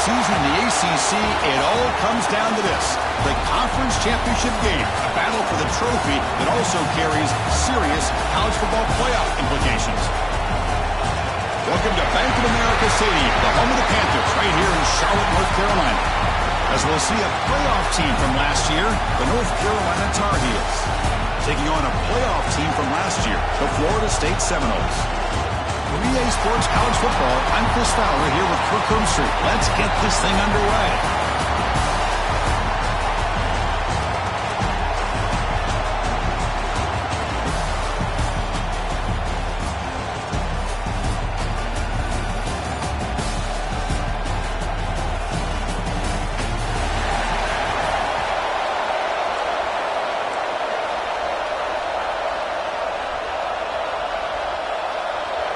season in the ACC, it all comes down to this. The conference championship game, a battle for the trophy that also carries serious college football playoff implications. Welcome to Bank of America Stadium, the home of the Panthers, right here in Charlotte, North Carolina. As we'll see a playoff team from last year, the North Carolina Tar Heels, taking on a playoff team from last year, the Florida State Seminoles. 3A Sports College Football, I'm Chris Fowler here with Kirk Herbstreit. Let's get this thing underway.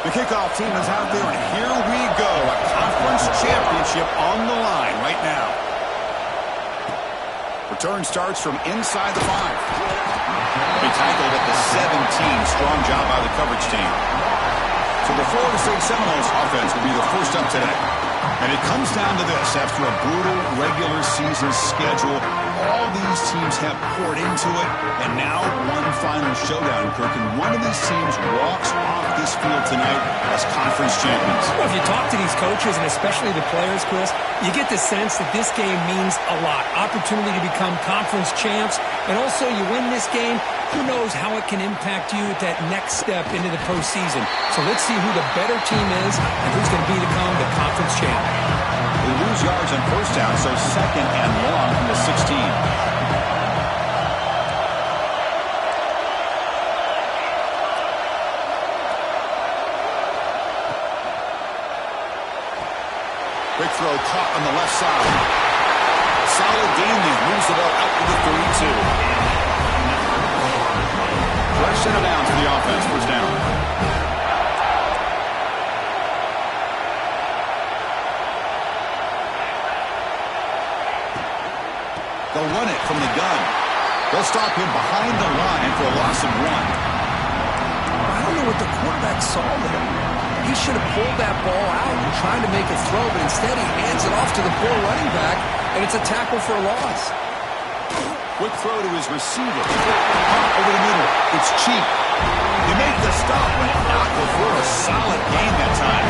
The kickoff team is out there, and here we go. A conference championship on the line right now. Return starts from inside the 5. Be tackled at the 17. Strong job by the coverage team. So the Florida State Seminoles offense will be the first up today. And it comes down to this. After a brutal regular season schedule, all these teams have poured into it, and now one final showdown, Kirk, and one of these teams walks off this field tonight as conference champions. Well, if you talk to these coaches, and especially the players, Chris, you get the sense that this game means a lot. Opportunity to become conference champs, and also you win this game, who knows how it can impact you at that next step into the postseason. So let's see who the better team is and who's going to become the conference champ. They lose yards on first down, so 2nd and long from the 16. Quick throw caught on the left side. Solid gain there. Moves the ball out to the 32. Fresh set of downs for the offense. First down. They'll run it from the gun. They'll stop him behind the line for a loss of 1. I don't know what the quarterback saw there. He should have pulled that ball out and tried to make a throw, but instead he hands it off to the poor running back, and it's a tackle for a loss. Quick throw to his receiver. Over the middle. It's cheap. You make the stop, but not before a solid gain that time.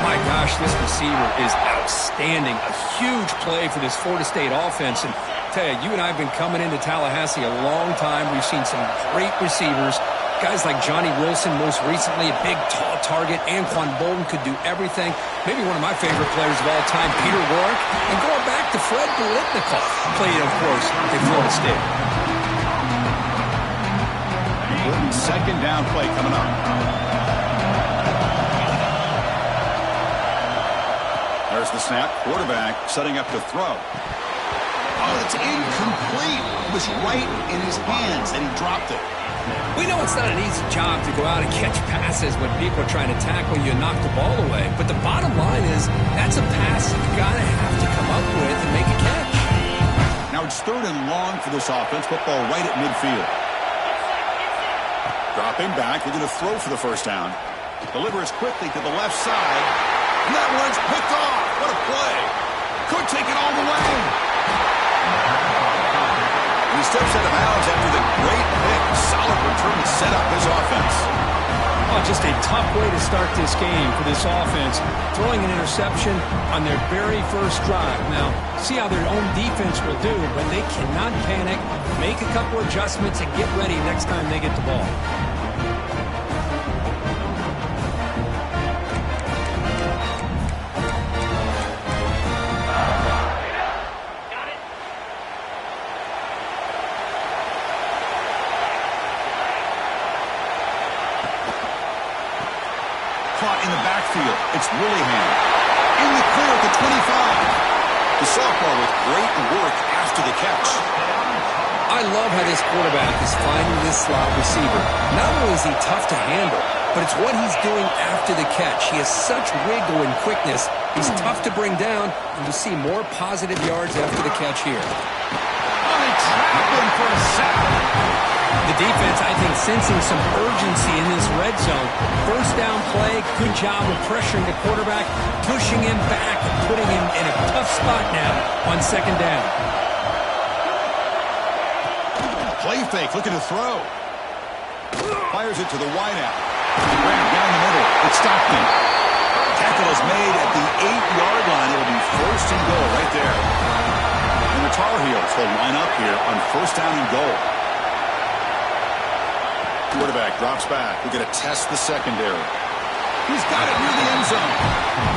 My gosh, this receiver is outstanding. A huge play for this Florida State offense. And tell you, you and I have been coming into Tallahassee a long time. We've seen some great receivers. Guys like Johnny Wilson, most recently, a big, tall target. Anquan Bolden could do everything. Maybe one of my favorite players of all time, Peter Warrick. And going back to Fred Biletnikoff, played, of course, at Florida State. Second down play coming up. There's the snap. Quarterback setting up to throw. Oh, it's incomplete. It was right in his hands, and he dropped it. We know it's not an easy job to go out and catch passes when people are trying to tackle you and knock the ball away. But the bottom line is that's a pass you've got to have to come up with and make a catch. Now it's 3rd and long for this offense. Football right at midfield. Dropping back, looking to throw for the first down. Delivers quickly to the left side. And that one's picked off. What a play. Could take it all the way. And he steps out of bounds after the great pick. Solid return to set up his offense. Oh, just a tough way to start this game for this offense. Throwing an interception on their very first drive. Now, see how their own defense will do, but they cannot panic. Make a couple adjustments and get ready next time they get the ball. Caught in the backfield. It's Willingham. In the clear at the 25. The sophomore with great work after the catch. I love how this quarterback is finding this slot receiver. Not only is he tough to handle, but it's what he's doing after the catch. He has such wiggle and quickness. He's tough to bring down, and you see more positive yards after the catch here. Oh, they trap him for a sack. The defense, I think, sensing some urgency in this red zone. First down play, good job of pressuring the quarterback, pushing him back, and putting him in a tough spot now on second down. Play fake, looking to throw. Fires it to the wideout. Graham down the middle. It's Stockton. Tackle is made at the 8-yard line. It'll be first and goal right there. And the Tar Heels will line up here on first down and goal. Quarterback drops back. We're going to test the secondary. He's got it near the end zone.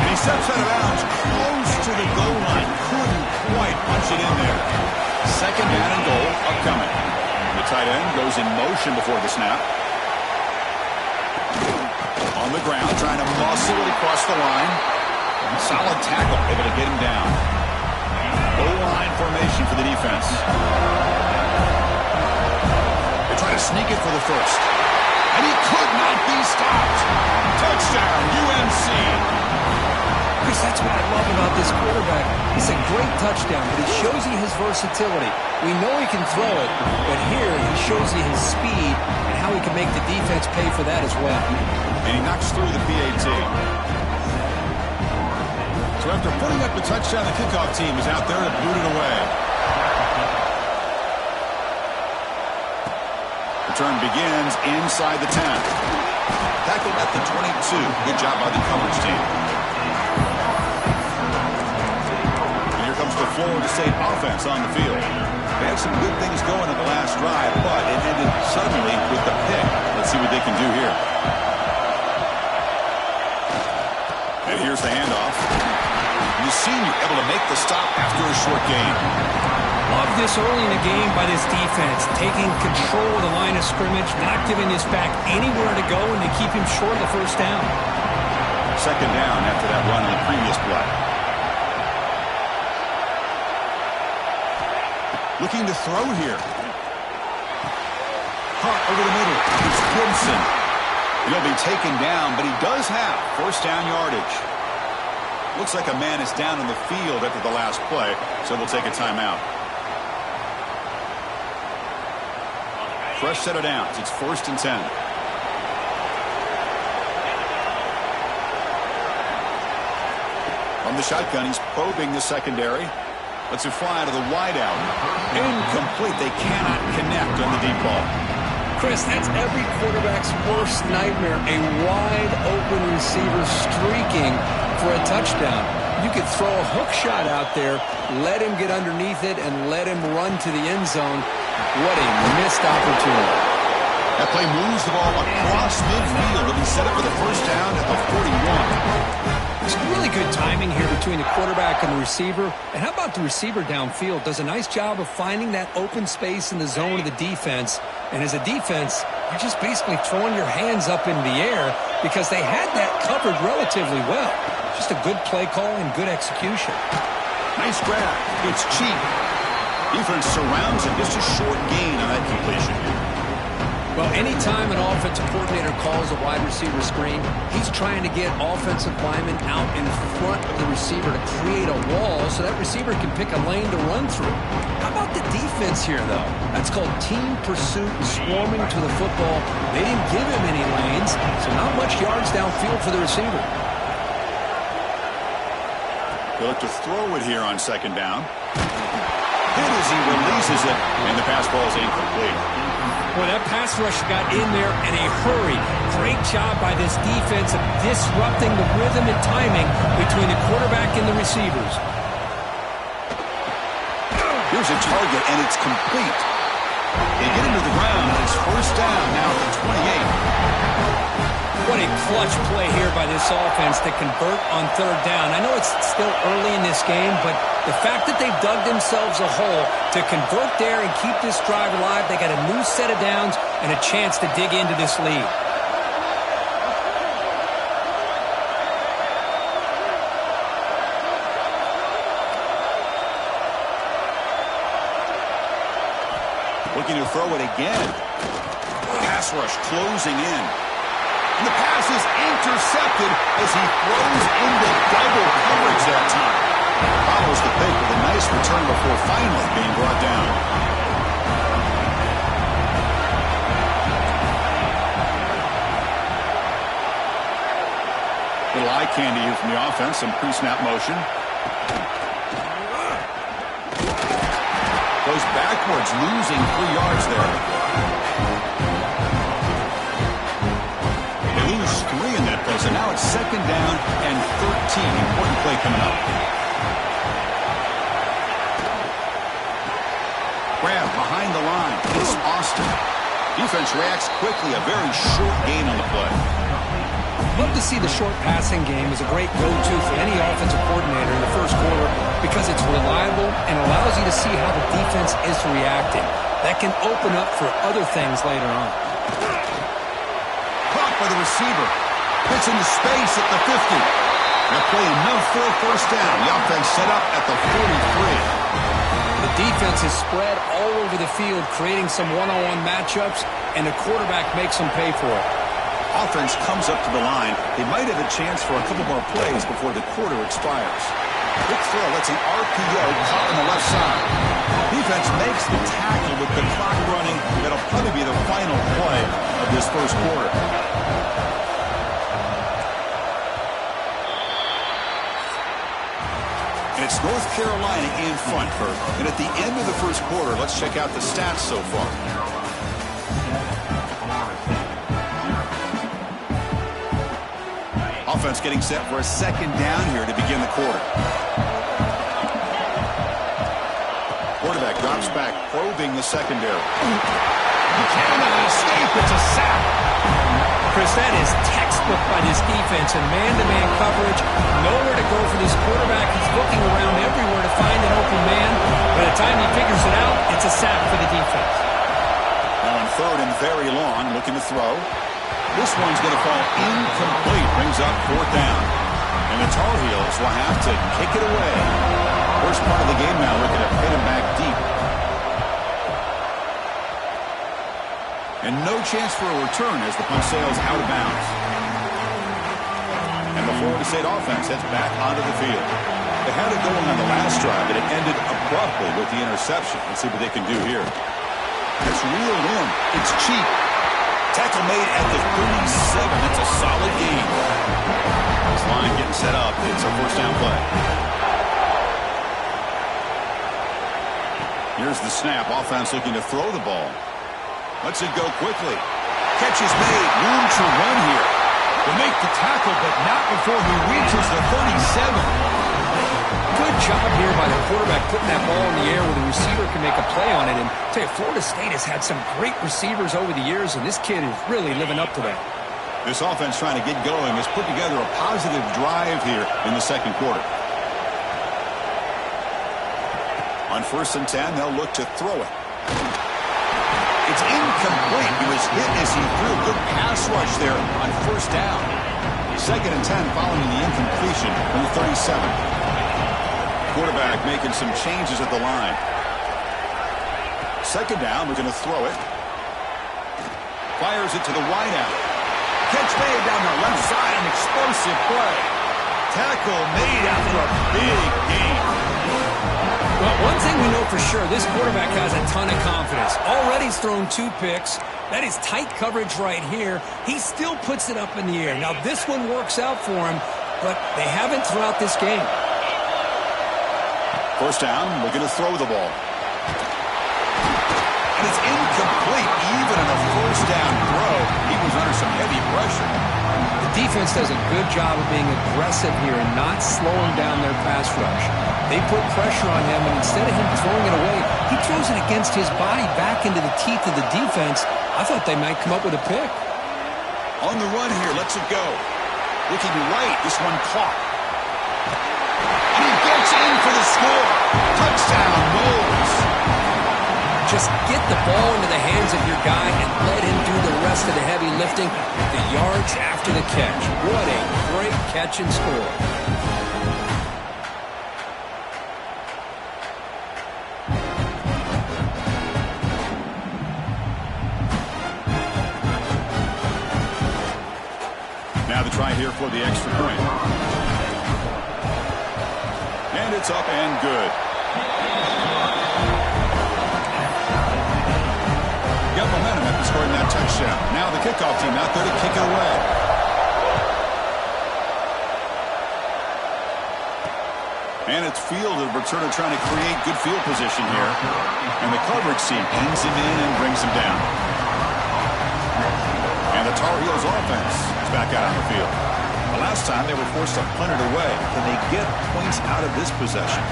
And he steps out of bounds close to the goal line. Couldn't quite punch it in there. Second down and goal upcoming. The tight end goes in motion before the snap. On the ground, trying to muscle it across the line. Solid tackle, able to get him down. O-line formation for the defense. They try to sneak it for the first. And he could not be stopped. Touchdown, UNC. Chris, that's what I love about this quarterback. It's a great touchdown, but it shows you his versatility. We know he can throw it, but here he shows you his speed and how he can make the defense pay for that as well. And he knocks through the PAT. So after putting up the touchdown, the kickoff team is out there to boot it away. Return begins inside the 10. Tackled at the 22. Good job by the coverage team. And here comes the Florida State offense on the field. They had some good things going in the last drive, but it ended suddenly with the pick. Let's see what they can do here. And here's the handoff. The senior able to make the stop after a short gain. Love this early in the game by this defense, taking control of the line of scrimmage, not giving this back anywhere to go, and to keep him short of the first down. Second down after that run on the previous play. Looking to throw here. Caught over the middle. It's Gibson. He'll be taken down, but he does have first down yardage. Looks like a man is down on the field after the last play, so they'll take a timeout. Fresh set of downs. It's first and 10. From the shotgun, he's probing the secondary. Lets it fly to the wideout. Incomplete. They cannot connect on the deep ball. Chris, that's every quarterback's worst nightmare. A wide-open receiver streaking for a touchdown. You could throw a hook shot out there, let him get underneath it, and let him run to the end zone. What a missed opportunity. That play moves the ball across midfield, and he set it for the first down at the 41. There's really good timing here between the quarterback and the receiver. And how about the receiver downfield? Does a nice job of finding that open space in the zone of the defense. And as a defense, you're just basically throwing your hands up in the air because they had that covered relatively well. Just a good play call and good execution. Nice grab. It's cheap. Defense surrounds him. Just a short gain on that completion. Well, anytime an offensive coordinator calls a wide receiver screen, he's trying to get offensive linemen out in front of the receiver to create a wall so that receiver can pick a lane to run through. How about the defense here, though? That's called team pursuit and swarming to the football. They didn't give him any lanes, so not much yards downfield for the receiver. They look to throw it here on second down. Hit as he releases it, and the pass ball is incomplete. Well, that pass rush got in there in a hurry. Great job by this defense of disrupting the rhythm and timing between the quarterback and the receivers. Here's a target, and it's complete. They get into the ground, and it's first down now at the 28. What a clutch play here by this offense to convert on third down. I know it's still early in this game, but the fact that they've dug themselves a hole to convert there and keep this drive alive, they got a new set of downs and a chance to dig into this lead. Looking to throw it again. Pass rush closing in. And the pass is intercepted as he throws into double coverage that time. Follows the pick with a nice return before finally being brought down. eye candy here from the offense. Some pre-snap motion. Goes backwards, losing 3 yards there. They lose 3 in that play, so now it's 2nd down and 13. Important play coming up. Grab behind the line. It's Austin. Defense reacts quickly. A very short gain on the play. Love to see the short passing game as a great go-to for any offensive coordinator in the first quarter because it's reliable and allows you to see how the defense is reacting. That can open up for other things later on. Caught by the receiver. Hits into space at the 50. That play enough for a first down. The offense set up at the 43. The defense is spread all over the field, creating some one-on-one matchups, and the quarterback makes them pay for it. Offense comes up to the line. They might have a chance for a couple more plays before the quarter expires. Quick throw. That's an RPO caught on the left side. Defense makes the tackle with the clock running. That'll probably be the final play of this first quarter. And it's North Carolina in front, Kirk. And at the end of the first quarter, let's check out the stats so far. Offense getting set for a 2nd down here to begin the quarter. Quarterback drops back, probing the secondary. You cannot escape. It's a sack. Chris, that is textbook by this defense and man-to-man coverage. Nowhere to go for this quarterback. He's looking around everywhere to find an open man. By the time he figures it out, it's a sack for the defense. Now on 3rd and very long, looking to throw. This one's going to fall incomplete. Brings up 4th down. And the Tar Heels will have to kick it away. First part of the game now, looking to hit him back deep. And no chance for a return as the punt sails out of bounds. And the Florida State offense heads back onto the field. They had it going on the last drive, but it ended abruptly with the interception. Let's see what they can do here. It's reeled in. It's cheap. Tackle made at the 37. That's a solid gain. This line getting set up. It's a first down play. Here's the snap. Offense looking to throw the ball. Lets it go quickly. Catch is made. Room to run here. They make the tackle, but not before he reaches the 37. Good job here by the quarterback putting that ball in the air where the receiver can make a play on it. And I tell you, Florida State has had some great receivers over the years, and this kid is really living up to that. This offense trying to get going has put together a positive drive here in the second quarter. On 1st and 10, they'll look to throw it. It's incomplete. He was hit as he threw a good pass rush there on 1st down. 2nd and 10 following the incompletion from the 37. Quarterback making some changes at the line. 2nd down, we're going to throw it. Fires it to the wideout. Catch made down the left side, an explosive play. Tackle made after a big gain. Well, one thing we know for sure, this quarterback has a ton of confidence. Already he's thrown 2 picks. That is tight coverage right here. He still puts it up in the air. Now, this one works out for him, but they haven't throughout this game. First down, we're going to throw the ball. And it's incomplete, even in a first down throw. He was under some heavy pressure. The defense does a good job of being aggressive here and not slowing down their pass rush. They put pressure on him, and instead of him throwing it away, he throws it against his body back into the teeth of the defense. I thought they might come up with a pick. On the run here, lets it go. Looking right, this one caught. And he gets in for the score. Touchdown, Noles. Just get the ball into the hands of your guy and let him do the rest of the heavy lifting. The yards after the catch. What a great catch and score. Now the try here for the extra point. And it's up and good. Got momentum after scoring that touchdown. Now the kickoff team out there to kick it away. And it's fielded. Returner trying to create good field position here. And the coverage team pins him in and brings him down. And the Tar Heels offense is back out on the field. The last time they were forced to punt it away. Can they get points out of this possession?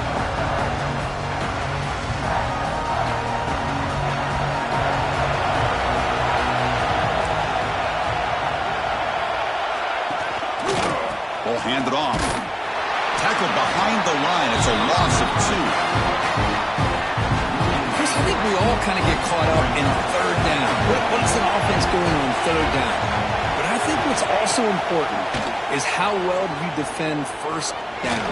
Ball handed off. Tackled behind the line. It's a loss of 2. Chris, I think we all kind of get caught up in third down. What is an offense doing on third down? But I think what's also important is how well do you defend first down.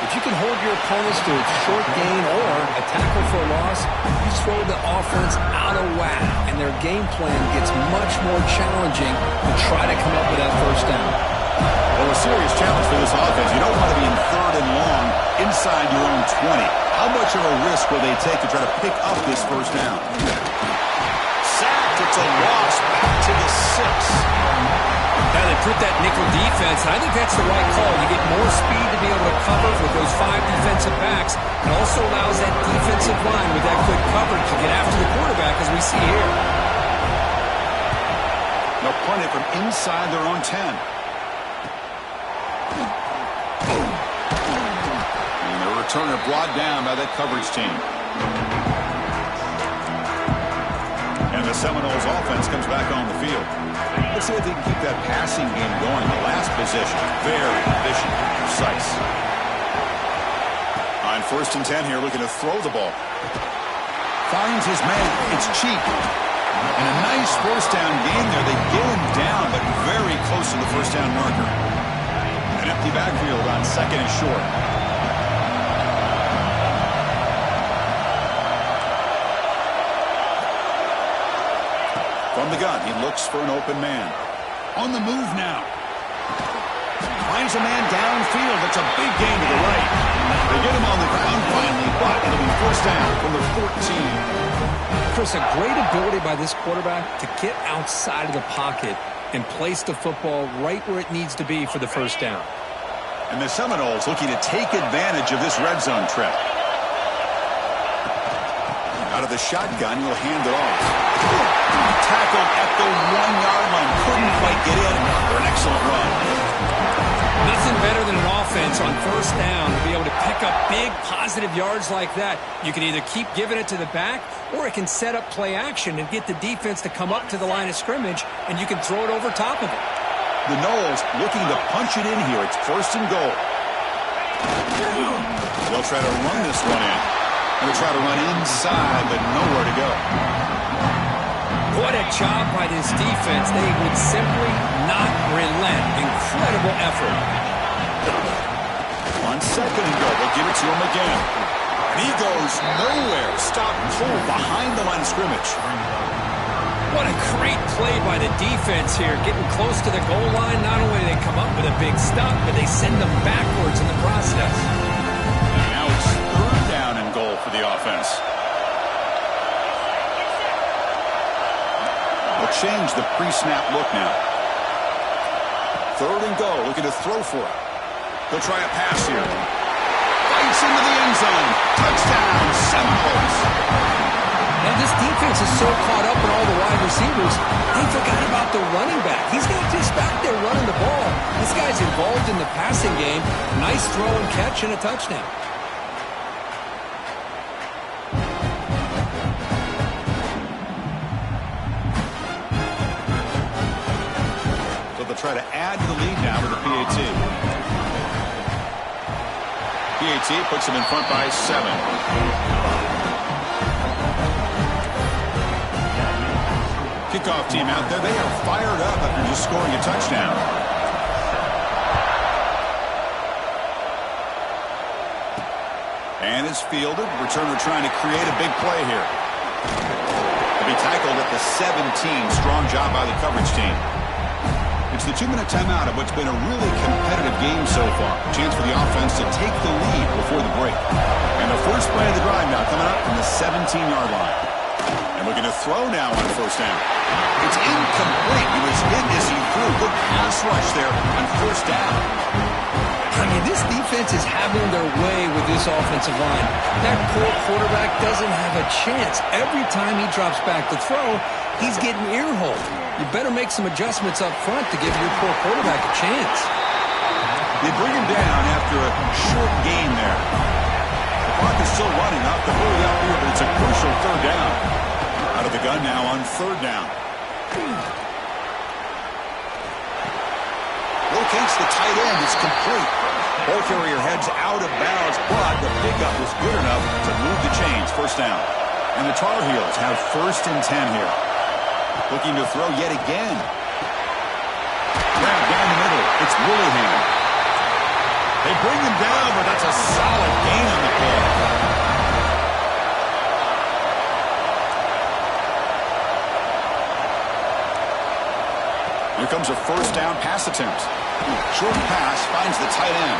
If you can hold your opponents to a short gain or a tackle for a loss, you throw the offense out of whack, and their game plan gets much more challenging to try to come up with that first down. Well, a serious challenge for this offense. You don't want to be in third and long inside your own 20. How much of a risk will they take to try to pick up this first down? Sacked. It's a loss back to the 6. Now they put that nickel defense, and I think that's the right call. You get more speed to be able to cover with those 5 defensive backs, and also allows that defensive line with that good coverage to get after the quarterback, as we see here. They'll punt it from inside their own 10. And the returner brought down by that coverage team. And the Seminoles offense comes back on the field. Let's see if they can keep that passing game going. The last possession, very efficient and precise. On 1st and 10 here, looking to throw the ball. Finds his man. It's cheap. And a nice first down game there. They get him down, but very close to the first down marker. An empty backfield on 2nd and short. From the gun, he looks for an open man. On the move now. Finds a man downfield. That's a big gain to the right. They get him on the ground finally, but it'll be first down from the 14. Chris, a great ability by this quarterback to get outside of the pocket and place the football right where it needs to be for the first down. And the Seminoles looking to take advantage of this red zone trip. Out of the shotgun, he'll hand it off. Tackled at the 1-yard line. Couldn't quite get in for an excellent run. Nothing better than an offense on first down to be able to pick up big positive yards like that. You can either keep giving it to the back, or it can set up play action and get the defense to come up to the line of scrimmage, and you can throw it over top of it. The Noles looking to punch it in here. It's 1st and goal. They'll try to run this one in. They'll try to run inside, but nowhere to go. What a job by this defense. They would simply not relent. Incredible effort. On 2nd and goal, they'll give it to him again. And he goes nowhere. Stop cold behind the line of scrimmage. What a great play by the defense here. Getting close to the goal line, not only do they come up with a big stop, but they send them backwards in the process. And now it's 3rd down and goal for the offense. They'll change the pre-snap look now. 3rd and goal, looking to throw for it. They'll try a pass here. Fights into the end zone. Touchdown, Seminoles. Now, this defense is so caught up in all the wide receivers, they forgot about the running back. He's not just back there running the ball. This guy's involved in the passing game. Nice throw and catch and a touchdown. So they'll try to add to the lead now with the PAT. PAT puts them in front by 7. Kickoff team out there. They are fired up after just scoring a touchdown. And it's fielded. Returner trying to create a big play here. They'll be tackled at the 17. Strong job by the coverage team. It's the 2-minute timeout of what's been a really competitive game so far. A chance for the offense to take the lead before the break. And the first play of the drive now coming up from the 17-yard line. And looking to throw now on 1st down. It's incomplete. He was hit as he threw. Good pass rush there on 1st down. I mean, this defense is having their way with this offensive line. That poor quarterback doesn't have a chance. Every time he drops back to throw, he's getting ear-holed. You better make some adjustments up front to give your poor quarterback a chance. They bring him down after a short gain there. The clock is still running off the hurry up here, but it's a crucial third down. Out of the gun now on third down. Locates the tight end. It's complete. Ball carrier heads out of bounds, but the pickup was good enough to move the chains. First down. And the Tar Heels have 1st and 10 here. Looking to throw yet again. Grab down the middle. It's Willingham. They bring him down, but that's a solid gain on the play. Here comes a first down pass attempt. Short pass finds the tight end.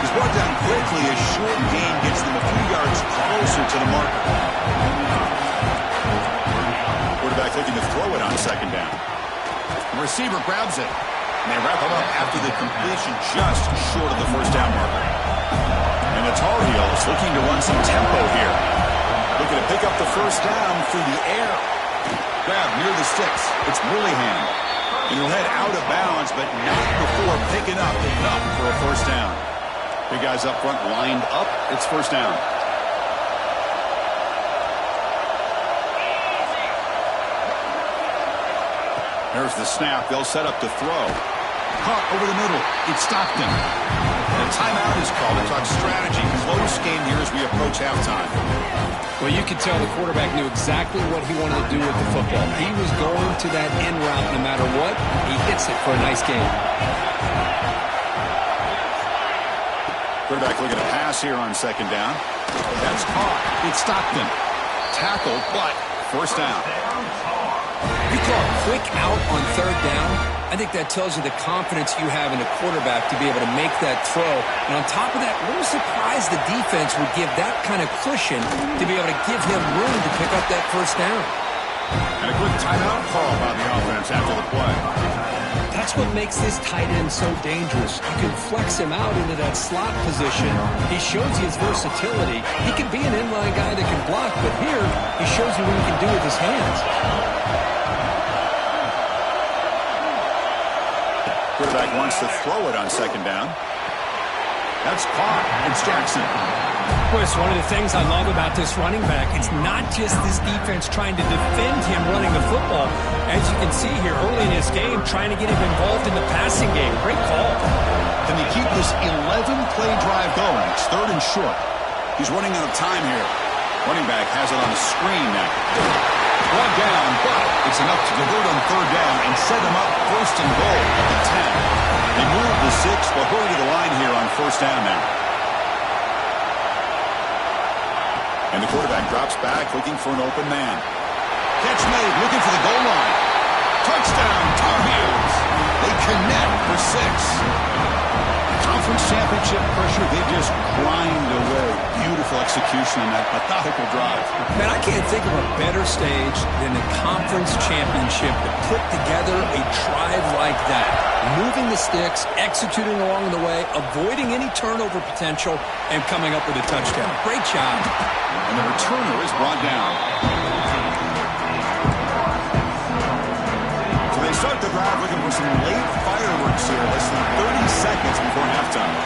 He's brought down quickly as short gain gets them a few yards closer to the marker. Quarterback looking to throw it on second down. The receiver grabs it. And they wrap him up after the completion just short of the first down marker. And the Tar Heels looking to run some tempo here. Looking to pick up the first down through the air. Grab near the sticks. It's Willingham. And he'll head out of bounds, but not before picking up enough for a first down. Big guys up front lined up. It's first down. There's the snap. They'll set up to throw. Caught over the middle. It's Stockton. And a timeout is called to talk strategy. Close game here as we approach halftime. Well, you could tell the quarterback knew exactly what he wanted to do with the football. He was going to that end route no matter what. He hits it for a nice gain. Quarterback looking to pass here on second down. That's caught. It's Stockton. Tackled, but first down. You call a quick out on third down. I think that tells you the confidence you have in a quarterback to be able to make that throw. And on top of that, a little surprised the defense would give that kind of cushion to be able to give him room to pick up that first down. And a quick timeout call by the offense after the play. That's what makes this tight end so dangerous. You can flex him out into that slot position. He shows you his versatility. He can be an inline guy that can block, but here he shows you what he can do with his hands. Quarterback wants to throw it on second down. That's caught. It's Jackson. Well, it's one of the things I love about this running back. It's not just this defense trying to defend him running the football. As you can see here early in this game, trying to get him involved in the passing game. Great call. Can they keep this 11-play drive going? It's third and short. He's running out of time here. Running back has it on the screen now. Brought down, but it's enough to convert on third down and set him up first and goal at the 10. They move the 6, but hurry to the line here on first down now. And the quarterback drops back looking for an open man. Catch made, looking for the goal line. Touchdown, Tar Heels. They connect for 6. Conference championship pressure, they just grind away. Beautiful execution on that methodical drive. Man, I can't think of a better stage than the conference championship to put together a drive like that. Moving the sticks, executing along the way, avoiding any turnover potential, and coming up with a touchdown. Great job. And the returner is brought down. So they start the drive looking for some late fireworks here. Less than 30 seconds before halftime.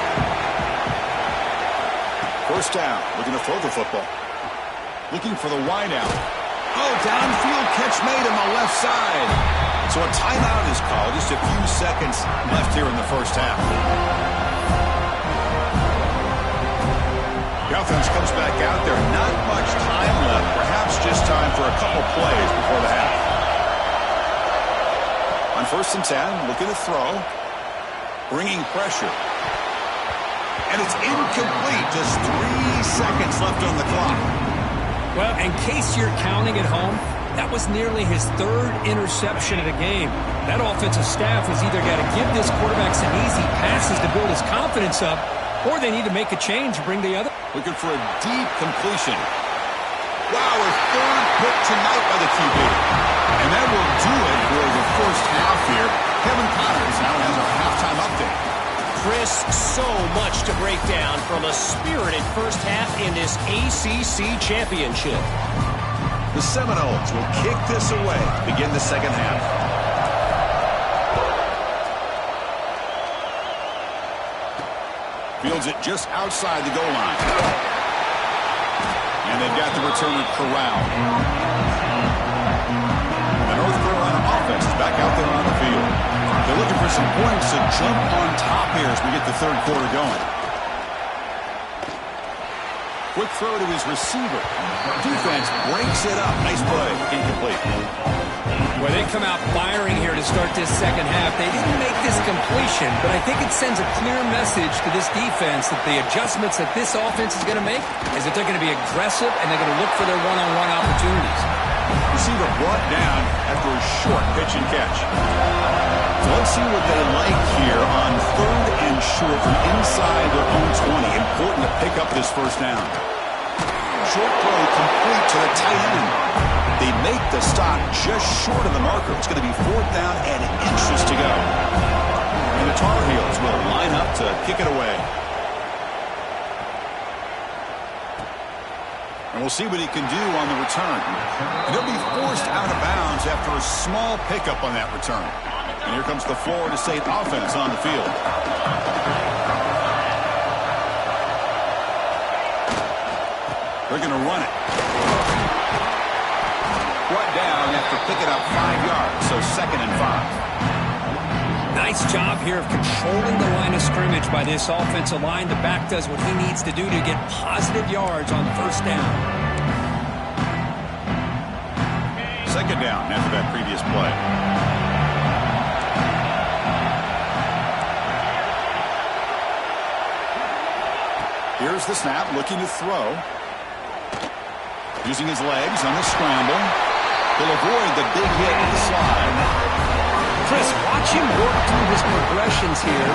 First down, looking to throw the football. Looking for the wideout. Oh, downfield catch made on the left side. So a timeout is called. Just a few seconds left here in the first half. The offense comes back out there. Not much time left. Perhaps just time for a couple plays before the half. On first and 10, looking to throw. Bringing pressure. And it's incomplete. Just 3 seconds left on the clock. Well, in case you're counting at home, that was nearly his 3rd interception of the game. That offensive staff has either got to give this quarterback some easy passes to build his confidence up, or they need to make a change and bring the other. Looking for a deep completion. Wow, a 3rd pick tonight by the QB. And that will do it for the first half here. Kevin Connors now has our halftime update. Chris, so much to break down from a spirited first half in this ACC championship. The Seminoles will kick this away to begin the second half. Fields it just outside the goal line. And they've got the returner corralled. The North Carolina offense is back out there on the field. They're looking for some points to jump on top here as we get the third quarter going. Quick throw to his receiver. Defense breaks it up. Nice play. Incomplete. Well, they come out firing here to start this second half. They didn't make this completion, but I think it sends a clear message to this defense that the adjustments that this offense is going to make is that they're going to be aggressive and they're going to look for their one-on-one opportunities. Receiver brought down after a short pitch and catch. So let's see what they like here on third and short from inside their own 20. Important to pick up this first down. Short throw complete to the tight end. They make the stop just short of the marker. It's going to be fourth down and inches to go. And the Tar Heels will line up to kick it away. And we'll see what he can do on the return. And he'll be forced out of bounds after a small pickup on that return. And here comes the Florida State offense on the field. They're going to run it. Brought down after picking up 5 yards, so 2nd and 5. Nice job here of controlling the line of scrimmage by this offensive line. The back does what he needs to do to get positive yards on first down. 2nd down after that previous play. Here's the snap, looking to throw. Using his legs on the scramble. He'll avoid the big hit with the slide. Chris, watch him work through his progressions here.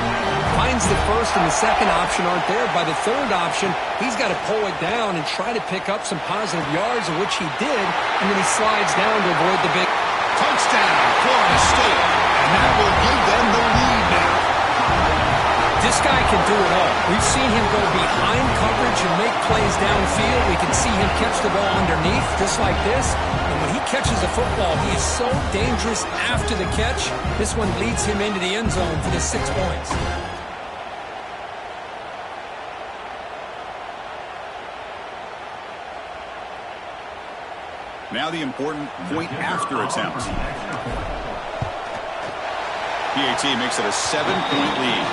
Finds the first and the second option aren't there. By the third option, he's got to pull it down and try to pick up some positive yards, of which he did, and then he slides down to avoid the big touchdown, Florida State. And that will give them the lead now. This guy can do it all. We've seen him go behind coverage and make plays downfield. We can see him catch the ball underneath, just like this. And when he catches the football, he is so dangerous after the catch. This one leads him into the end zone for the 6 points. Now the important point after attempt. PAT makes it a 7-point lead.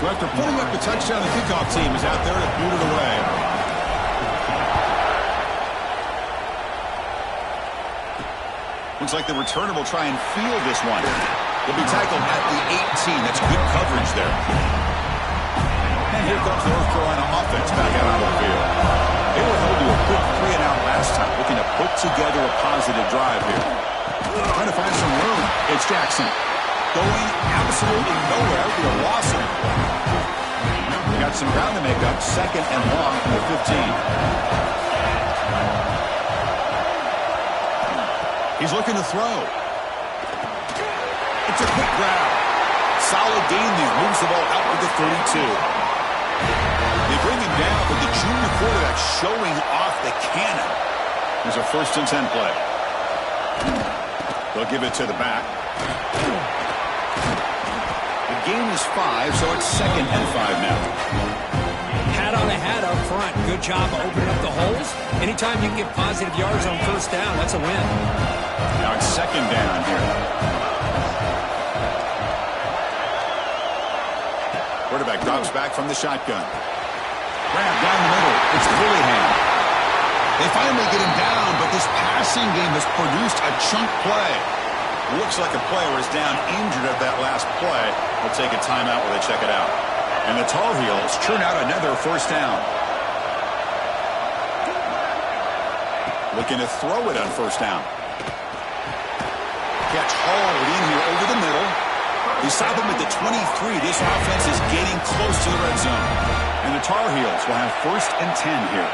So after putting up the touchdown, the kickoff team is out there to boot it away. Looks like the returner will try and field this one. He'll be tackled at the 18. That's good coverage there. And here comes the North Carolina offense back out onto the field. They were held to a quick 3-and-out last time, looking to put together a positive drive here. Trying to find some room. It's Jackson. Going absolutely nowhere. Be a loss. They got some ground to make up. 2nd and long from the 15. He's looking to throw. It's a quick grab. Solid gain there. Moves the ball out to the 32. They bring him down, but the junior quarterback showing off the cannon. There's a 1st and 10 play. They'll give it to the back. The gain is 5, so it's 2nd and 5 now. Hat on a hat up front. Good job of opening up the holes. Anytime you can get positive yards on first down, that's a win. Now it's 2nd down here. Quarterback drops back from the shotgun. Grab down the middle. It's Willingham. They finally get him down, but this passing game has produced a chunk play. Looks like a player is down injured at that last play. We'll take a timeout while they check it out. And the Tar Heels churn out another 1st down. Looking to throw it on 1st down. Catch hauled in here over the middle. They stop him at the 23. This offense is getting close to the red zone. And the Tar Heels will have 1st and 10 here.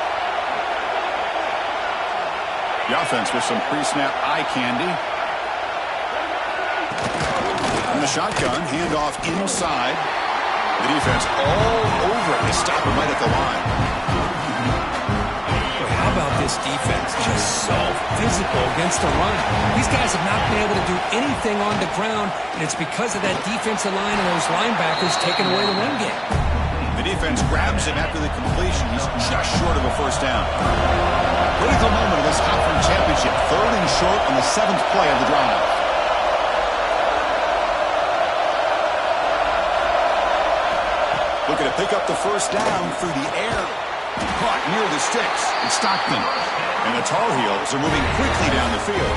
The offense with some pre-snap eye candy. From the shotgun, handoff inside. The defense all over it. They stop him right at the line. How about this defense? Just so physical against the run. These guys have not been able to do anything on the ground, and it's because of that defensive line and those linebackers taking away the run game. The defense grabs him after the completion. He's just short of a first down. Critical moment of this conference championship. 3rd and short on the 7th play of the drive. Looking to pick up the first down through the air. Caught near the sticks. It's Stockton. And the Tar Heels are moving quickly down the field.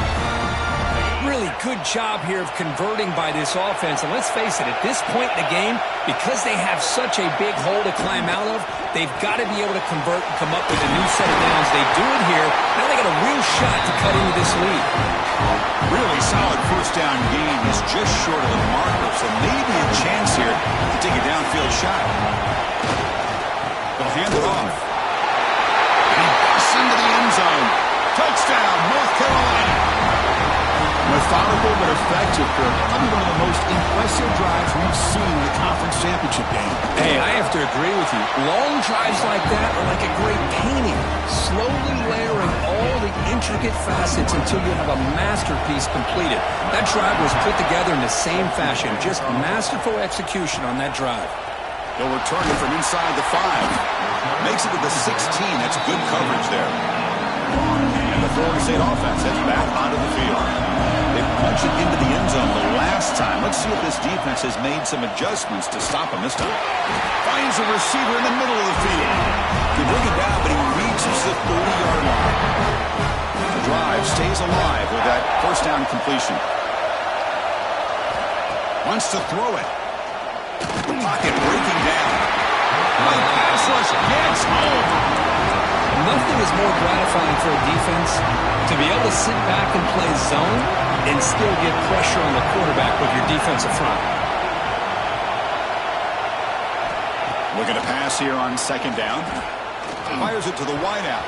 Really good job here of converting by this offense. And let's face it, at this point in the game, because they have such a big hole to climb out of, they've got to be able to convert and come up with a new set of downs. They do it here. Now they got a real shot to cut into this lead. Really solid first down gain. He's just short of the marker, so maybe a chance here to take a downfield shot. They'll hand it off. And he busts into the end zone. Touchdown, North Carolina. Methodical but effective for probably one of the most impressive drives we've seen in the conference championship game. Hey, I have to agree with you. Long drives like that are like a great painting. Slowly layering all the intricate facets until you have a masterpiece completed. That drive was put together in the same fashion. Just masterful execution on that drive. They'll return it from inside the 5. Makes it to the 16. That's good coverage there. And the Florida State offense heads back onto the field. They punched it into the end zone the last time. Let's see if this defense has made some adjustments to stop him this time. Finds a receiver in the middle of the field. They bring it down, but he reaches the 30-yard line. The drive stays alive with that first down completion. Wants to throw it. Pocket breaking down. Right pass rush gets home. Nothing is more gratifying for a defense to be able to sit back and play zone and still get pressure on the quarterback with your defensive front. Looking to pass here on 2nd down. Fires it to the wideout.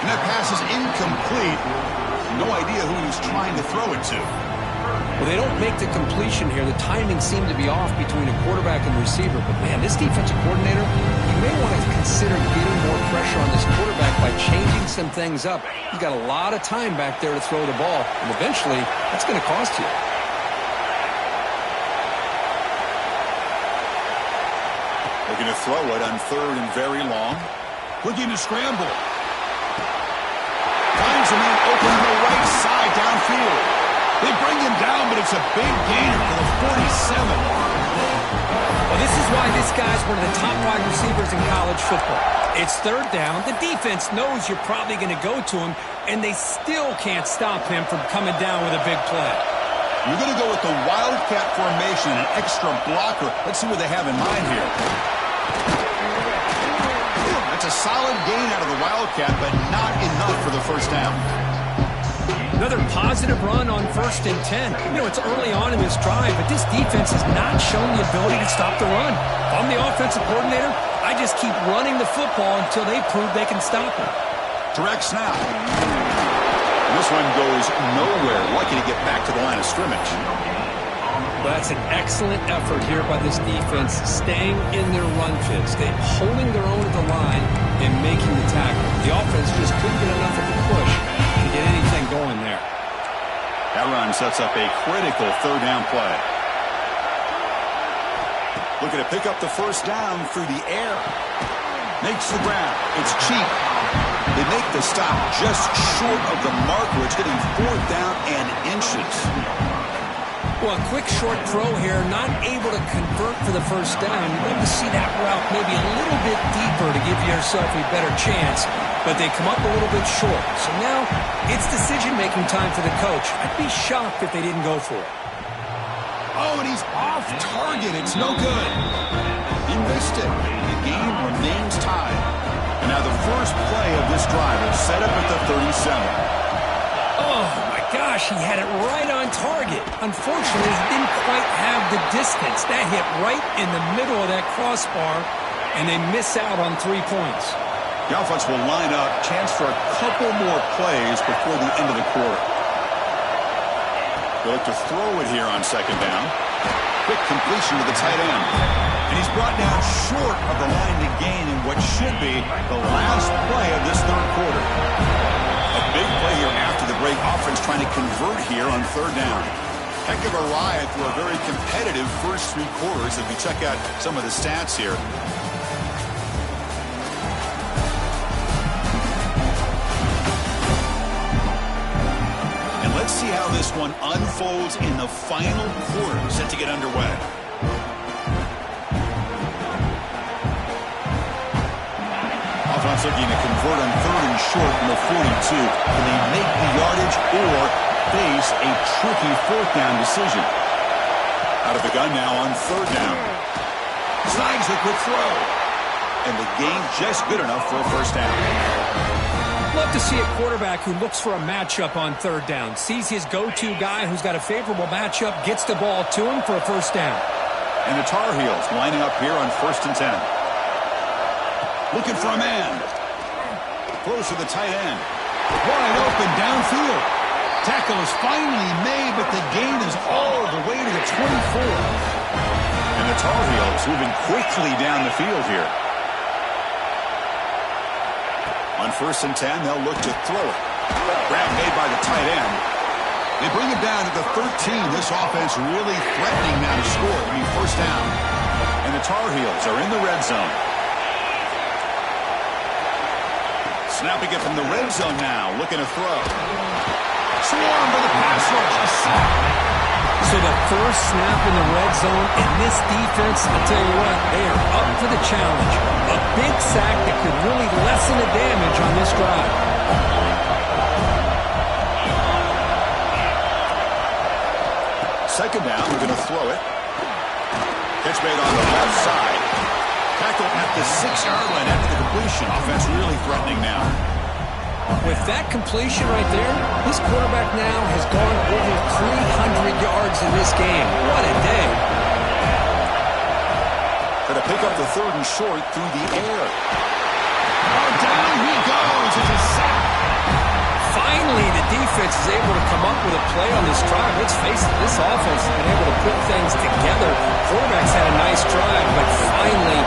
And that pass is incomplete. No idea who he's trying to throw it to. Well, they don't make the completion here. The timing seemed to be off between a quarterback and receiver. But, man, this defensive coordinator, he may want to consider getting more pressure on this quarterback by changing some things up. He's got a lot of time back there to throw the ball. And eventually, that's going to cost you. Looking to throw it on 3rd and very long. Looking to scramble. Finds a man open on the right side downfield. They bring him down, but it's a big gainer for the 47. Well, this is why this guy's one of the top wide receivers in college football. It's 3rd down. The defense knows you're probably going to go to him, and they still can't stop him from coming down with a big play. You're going to go with the Wildcat formation, an extra blocker. Let's see what they have in mind here. That's a solid gain out of the Wildcat, but not enough for the first down. Another positive run on 1st and 10. You know, it's early on in this drive, but this defense has not shown the ability to stop the run. If I'm the offensive coordinator, I just keep running the football until they prove they can stop it. Direct snap. This one goes nowhere. Lucky to get back to the line of scrimmage. Well, that's an excellent effort here by this defense, staying in their run fits. They're holding their own at the line and making the tackle. The offense just couldn't get enough of a push to get anything going there. That run sets up a critical 3rd down play. Looking to pick up the first down through the air. Makes the grab. It's cheap. They make the stop just short of the marker. It's getting 4th down and inches. Well, a quick short throw here, not able to convert for the first down. You'd love to see that route maybe a little bit deeper to give yourself a better chance, but they come up a little bit short. So now it's decision-making time for the coach. I'd be shocked if they didn't go for it. Oh, and he's off target. It's no good. He missed it. The game remains tied. And now the first play of this drive is set up at the 37. Oh, my gosh, he had it right on target. Unfortunately, he didn't quite have the distance. That hit right in the middle of that crossbar, and they miss out on 3 points. The offense will line up. Chance for a couple more plays before the end of the quarter. He'll look to throw it here on second down. Quick completion to the tight end. And he's brought down short of the line to gain in what should be the last play of this third quarter. A big play here after the break. Offense trying to convert here on third down. Heck of a ride through a very competitive first 3 quarters if we check out some of the stats here. And let's see how this one unfolds in the final quarter set to get underway. Offense looking to convert on third and short from the 42. Can they make the yardage or face a tricky fourth down decision? Out of the gun now on third down. Slides the quick throw. And the gain just good enough for a first down. Love to see a quarterback who looks for a matchup on third down. Sees his go-to guy who's got a favorable matchup, gets the ball to him for a first down. And the Tar Heels lining up here on 1st and 10. Looking for a man. Close to the tight end. Wide open downfield. Tackle is finally made, but the gain is all the way to the 24. And the Tar Heels moving quickly down the field here. On 1st and 10, they'll look to throw it. Grab made by the tight end. They bring it down to the 13. This offense really threatening now to score. I mean, first down. And the Tar Heels are in the red zone. Snapping it from the red zone now, looking to throw. Swarm by the pass rush, a sack. So the first snap in the red zone, and this defense, I'll tell you what, they are up for the challenge. A big sack that could really lessen the damage on this drive. Second down, we're going to throw it. Pitch made on the left side. Tackle at the 6-yard line after the completion. Offense really threatening now. With that completion right there, this quarterback now has gone over 300 yards in this game. What a day. Going to pick up the third and short through the air. Oh, down he goes. It's a sack. Finally, the defense is able to come up with a play on this drive. Let's face it, this offense has been able to put things together. Quarterback's had a nice drive, but finally,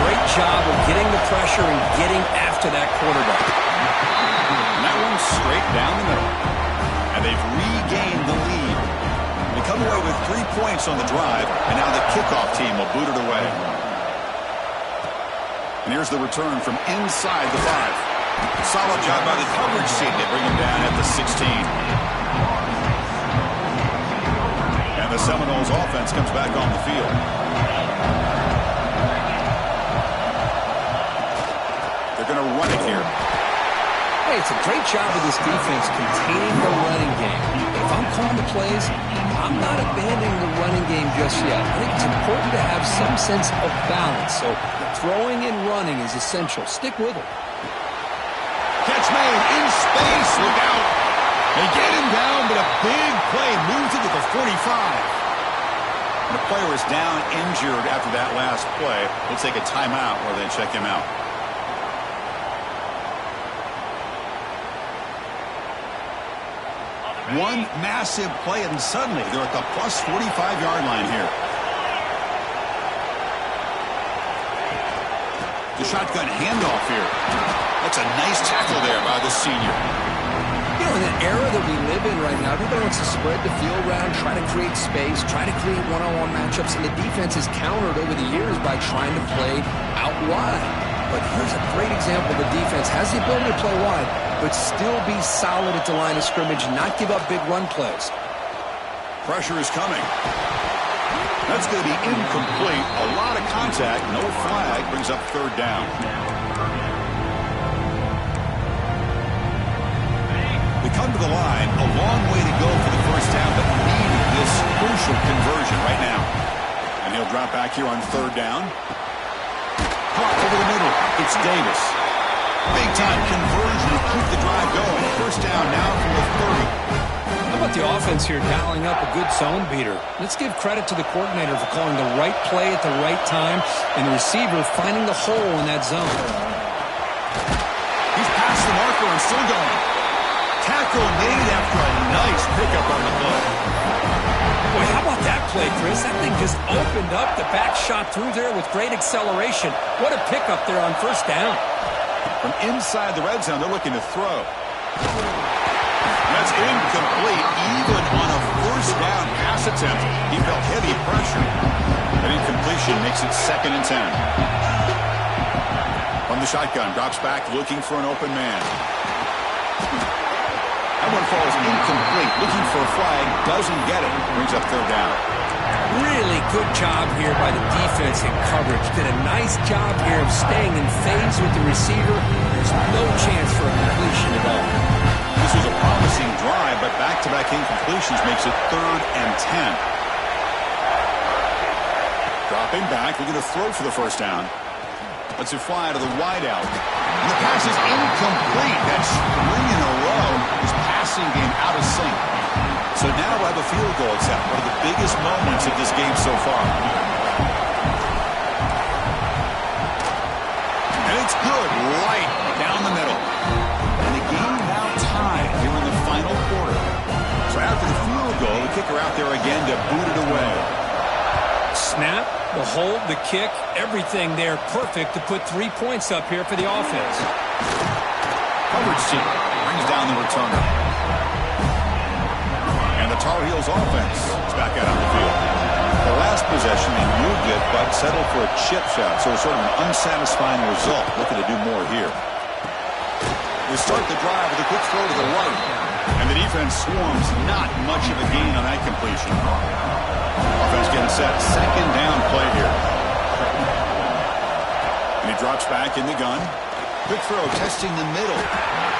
great job of getting the pressure and getting after that quarterback. And that one's straight down the middle. And they've regained the lead. They come away with 3 points on the drive, and now the kickoff team will boot it away. And here's the return from inside the 5. Solid job by the coverage team. They bring him down at the 16. And the Seminoles offense comes back on the field. They're going to run it here. Hey, it's a great job of this defense containing the running game. If I'm calling the plays, I'm not abandoning the running game just yet. I think it's important to have some sense of balance. So throwing and running is essential. Stick with it. Catch made in space. Look out. They get him down, but a big play moves it to the 45. The player is down injured after that last play. They'll take a timeout where they check him out. One massive play, and suddenly they're at the plus 45-yard line here. The shotgun handoff here. That's a nice tackle there by the senior. You know, in the era that we live in right now, everybody wants to spread the field around, try to create space, try to create one-on-one matchups, and the defense has countered over the years by trying to play out wide. But here's a great example. The defense has the ability to play wide, but still be solid at the line of scrimmage, not give up big run plays. Pressure is coming. That's going to be incomplete. A lot of contact. No flag. Brings up third down. We come to the line. A long way to go for the first down, but need this crucial conversion right now. And he'll drop back here on third down. Caught over the middle. It's Davis. Big-time conversion to keep the drive going. First down now from the 30. How about the offense here dialing up a good zone beater? Let's give credit to the coordinator for calling the right play at the right time and the receiver finding the hole in that zone. He's past the marker and still going. Tackle made after a nice pickup on the play. Boy, how about that play, Chris? That thing just opened up. The back shot through there with great acceleration. What a pickup there on first down. From inside the red zone, they're looking to throw. That's incomplete. Even on a first down pass attempt, he felt heavy pressure. An incompletion makes it 2nd and 10. From the shotgun, drops back, looking for an open man. That one falls incomplete. Looking for a flag, doesn't get it. Brings up 3rd down. Really good job here by the defense in coverage. Did a nice job here of staying in phase with the receiver. There's no chance for a completion at all. This was a promising drive, but back-to-back incompletions makes it 3rd and 10. Dropping back, looking to throw for the first down. Lets it fly to the wideout. And the pass is incomplete. That's 3 in a row. His passing game out of sync. So now we'll have a field goal attempt. One of the biggest moments of this game so far. And it's good. Right down the middle. And the game now tied here in the final quarter. So after the field goal, the kicker out there again to boot it away. Snap, the hold, the kick, everything there perfect to put 3 points up here for the offense. Coverage team brings down the returner. And the Tar Heels offense is back out on the field. The last possession, they moved it, but settled for a chip shot, so it's sort of an unsatisfying result. Looking to do more here. They start the drive with a quick throw to the right. And the defense swarms. Not much of a gain on that completion. Offense getting set. 2nd down play here. And he drops back in the gun. Quick throw, testing the middle.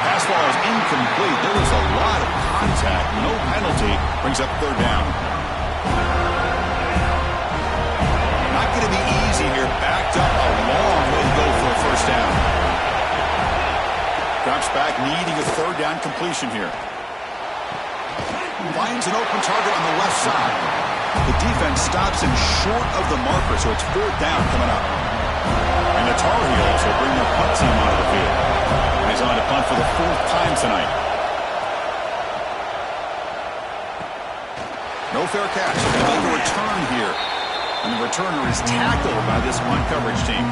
Pass ball is incomplete. There was a lot of contact. No penalty. Brings up 3rd down. Not going to be easy here. Backed up a long way to go for a first down. Drops back, needing a 3rd down completion here. Finds an open target on the left side. The defense stops him short of the marker, so it's 4th down coming up. And the Tar Heels will bring the punt team onto the field. And he's on to punt for the 4th time tonight. No fair catch. They make a return here. And the returner is tackled by this punt coverage team.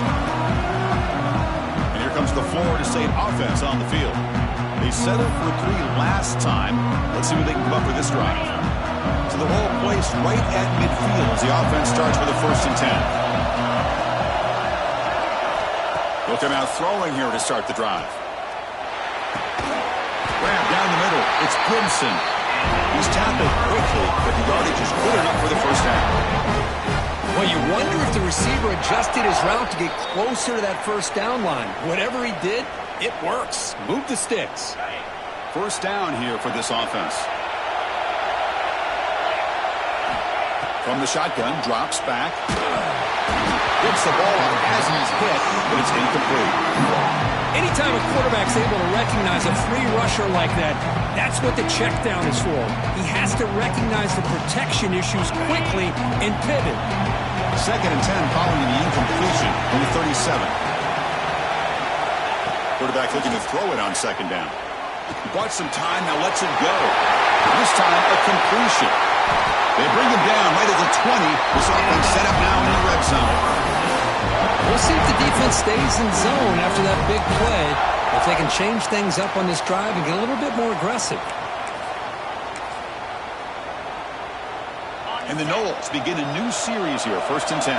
And here comes the Florida State offense on the field. They settled for 3 last time. Let's see what they can come up with this drive. So the ball placed right at midfield as the offense starts with a 1st and 10. They'll come out throwing here to start the drive. Grab down the middle. It's Gibson. He's tackled quickly, but the yardage is good enough for the first down. Well, you wonder if the receiver adjusted his route to get closer to that first down line. Whatever he did, it works. Move the sticks. First down here for this offense. From the shotgun, drops back. Gets the ball up as he's hit, but it's incomplete. Anytime a quarterback's able to recognize a free rusher like that, that's what the check down is for. He has to recognize the protection issues quickly and pivot. 2nd and 10 following the incompletion from the 37. Quarterback looking to throw it on 2nd down. He bought some time, now lets it go. This time, a completion. They bring him down right at the 20. This offense set up now in the red zone. We'll see if the defense stays in zone after that big play. If they can change things up on this drive and get a little bit more aggressive. And the Knowles begin a new series here, 1st and 10.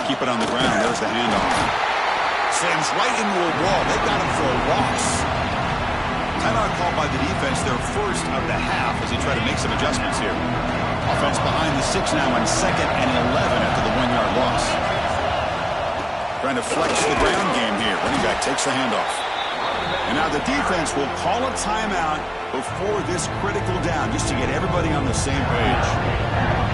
Keep it on the ground. There's the handoff. Slams right into a wall. They got him for a loss. Timeout called by the defense, their first of the half, as they try to make some adjustments here. Offense behind the 6 now on 2nd and 11 after the 1-yard loss. Trying to flex the ground game here. Running back takes the handoff. And now the defense will call a timeout before this critical down, just to get everybody on the same page.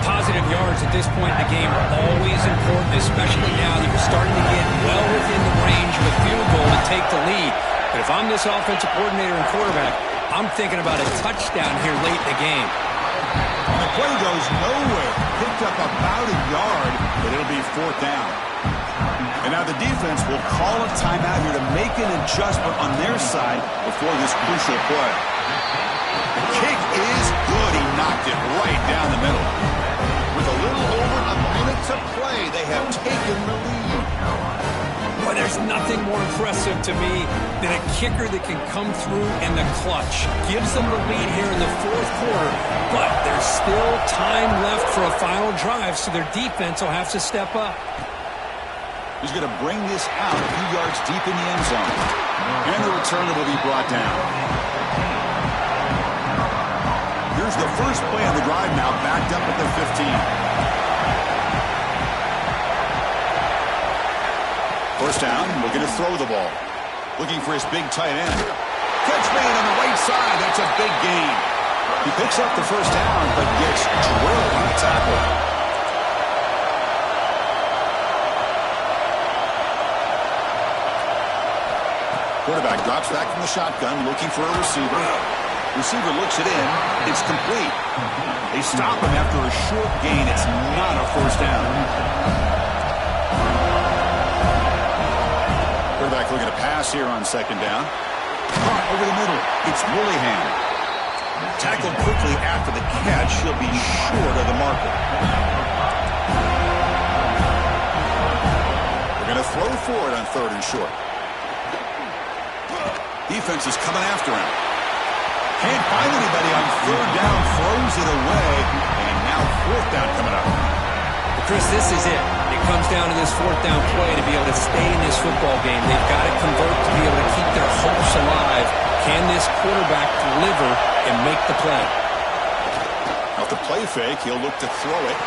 Positive yards at this point in the game are always important, especially now that you're starting to get well within the range of a field goal to take the lead. But if I'm this offensive coordinator and quarterback, I'm thinking about a touchdown here late in the game. And the play goes nowhere. Picked up about a yard, but it'll be 4th down. And now the defense will call a timeout here to make an adjustment on their side before this crucial play. Dumped it right down the middle. With a little over a minute to play, they have taken the lead. Boy, there's nothing more impressive to me than a kicker that can come through in the clutch. Gives them the lead here in the fourth quarter, but there's still time left for a final drive, so their defense will have to step up. He's going to bring this out a few yards deep in the end zone. And the returner will be brought down. Here's the first play on the drive now, backed up at the 15. First down, looking to throw the ball. Looking for his big tight end. Catch made on the right side. That's a big gain. He picks up the first down, but gets drilled on the tackle. Quarterback drops back from the shotgun, looking for a receiver. Receiver looks it in. It's complete. They stop him after a short gain. It's not a first down. Quarterback looking to pass here on second down. Caught over the middle. It's Willingham. Tackled quickly after the catch. He'll be short of the marker. They're going to throw for it on third and short. Defense is coming after him. Can't find anybody on third down. Throws it away. And now fourth down coming up. Chris, this is it. It comes down to this fourth down play to be able to stay in this football game. They've got to convert to be able to keep their hopes alive. Can this quarterback deliver and make the play? Off the play fake, he'll look to throw it.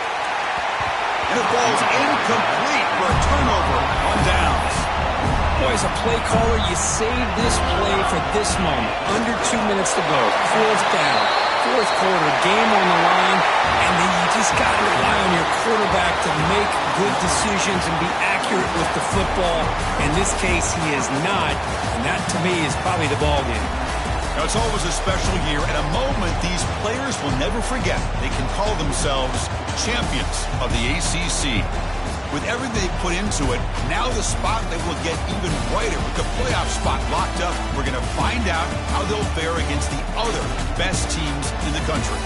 And it falls incomplete for a turnover on downs. Boy, as a play caller, you save this play for this moment. Under 2 minutes to go. Fourth down. Fourth quarter, game on the line, and then you just got to rely on your quarterback to make good decisions and be accurate with the football. In this case, he is not, and that, to me, is probably the ball game. Now, it's always a special year, and a moment these players will never forget. They can call themselves champions of the ACC. With everything they put into it, now the spotlight will get even brighter with the playoff spot locked up. We're going to find out how they'll fare against the other best teams in the country.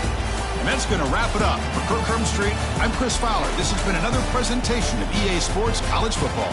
And that's going to wrap it up. For Kirk Hermstreet, I'm Chris Fowler. This has been another presentation of EA Sports College Football.